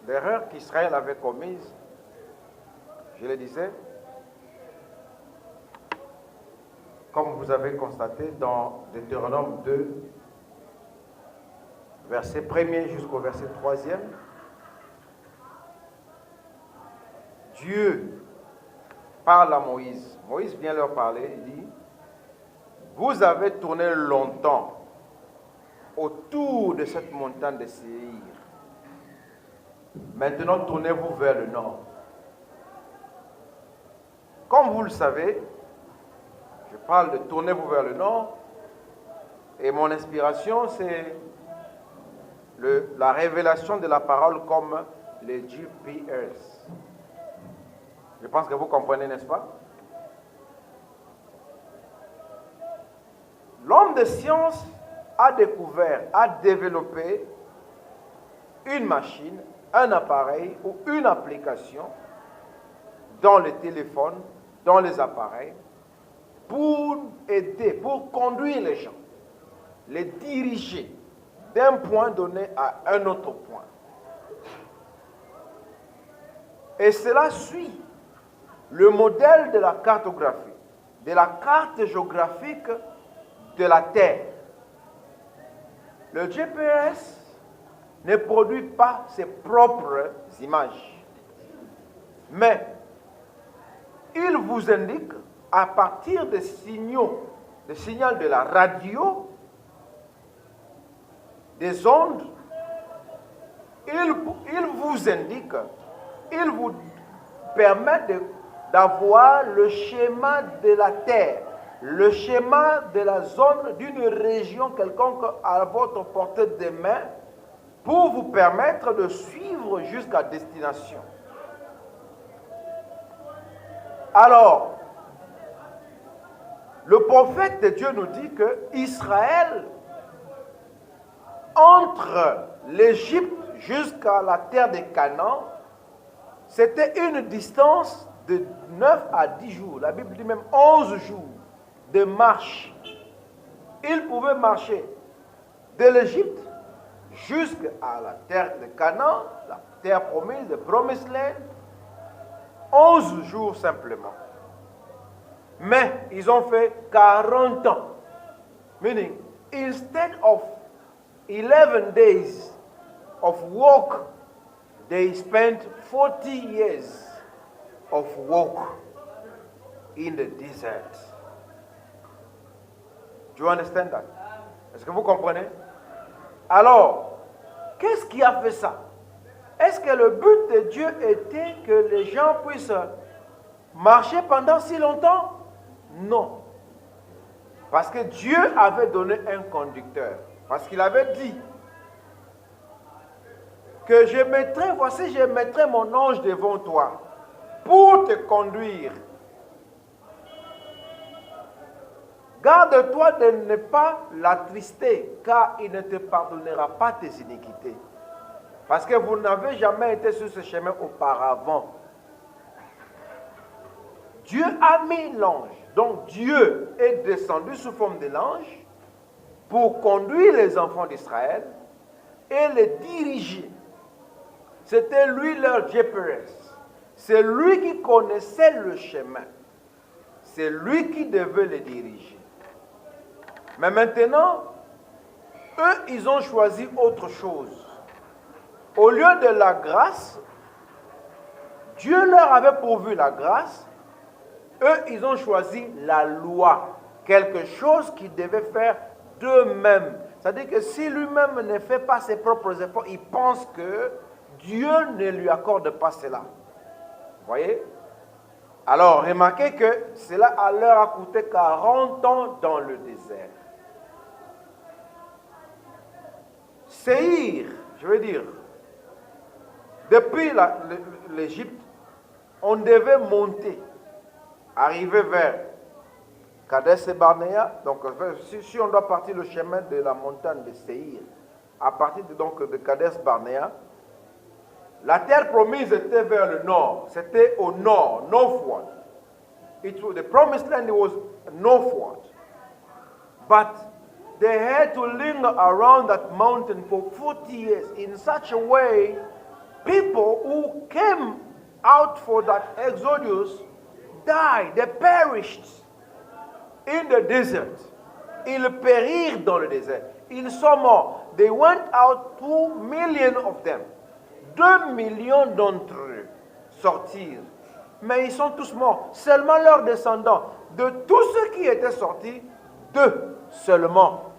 l'erreur qu'Israël avait commise, je le disais, comme vous avez constaté dans Deutéronome 2, verset 1er jusqu'au verset 3e, Dieu parle à Moïse. Moïse vient leur parler, il dit, vous avez tourné longtemps autour de cette montagne de Séir. Maintenant, tournez-vous vers le nord. Comme vous le savez, je parle de tournez-vous vers le nord, et mon inspiration, c'est la révélation de la parole comme les GPS. Je pense que vous comprenez, n'est-ce pas? L'homme de science a découvert, a développé une machine, un appareil ou une application dans les téléphones, dans les appareils, pour aider, pour conduire les gens, les diriger d'un point donné à un autre point. Et cela suit le modèle de la cartographie, de la carte géographique de la Terre. Le GPS ne produit pas ses propres images, mais il vous indique à partir des signaux, des signaux de la radio, des ondes, il vous indique, il vous permet d'avoir le schéma de la Terre, le schéma de la zone d'une région quelconque à votre portée de main pour vous permettre de suivre jusqu'à destination. Alors, le prophète de Dieu nous dit que Israël, entre l'Égypte jusqu'à la terre de Canaan, c'était une distance de 9 à 10 jours. La Bible dit même 11 jours de marche. Ils pouvaient marcher de l'Égypte jusqu'à la terre de Canaan, la terre promise, de Promised Land, 11 jours simplement. Mais ils ont fait 40 ans. Meaning, instead of 11 days of walk, they spent 40 years of walk in the desert. Do you understand that? Est-ce que vous comprenez? Alors, qu'est-ce qui a fait ça? Est-ce que le but de Dieu était que les gens puissent marcher pendant si longtemps? Non. Parce que Dieu avait donné un conducteur. Parce qu'il avait dit que voici, je mettrai mon ange devant toi pour te conduire. Garde-toi de ne pas l'attrister, car il ne te pardonnera pas tes iniquités. Parce que vous n'avez jamais été sur ce chemin auparavant. Dieu a mis l'ange. Donc Dieu est descendu sous forme de l'ange pour conduire les enfants d'Israël et les diriger. C'était lui leur GPS. C'est lui qui connaissait le chemin. C'est lui qui devait les diriger. Mais maintenant, eux, ils ont choisi autre chose. Au lieu de la grâce, Dieu leur avait pourvu la grâce. Eux, ils ont choisi la loi. Quelque chose qu'ils devaient faire d'eux-mêmes. C'est-à-dire que si lui-même ne fait pas ses propres efforts, il pense que Dieu ne lui accorde pas cela. Vous voyez? Alors, remarquez que cela leur a coûté 40 ans dans le désert. Séir, je veux dire, depuis l'Égypte, on devait monter, arriver vers Kadesh et Barnéa. Donc, si on doit partir le chemin de la montagne de Séir, à partir de Kadesh Barnéa, la terre promise était vers le nord. C'était au nord, northward. The promised land was northward. But they had to linger around that mountain for 40 years in such a way people who came out for that exodus died, they perished in the desert. Ils périrent dans le désert. Ils sont morts. They went out, 2 million of them. 2 millions d'entre eux sortirent. Mais ils sont tous morts. Seulement leurs descendants. De tous ceux qui étaient sortis, 2 seulement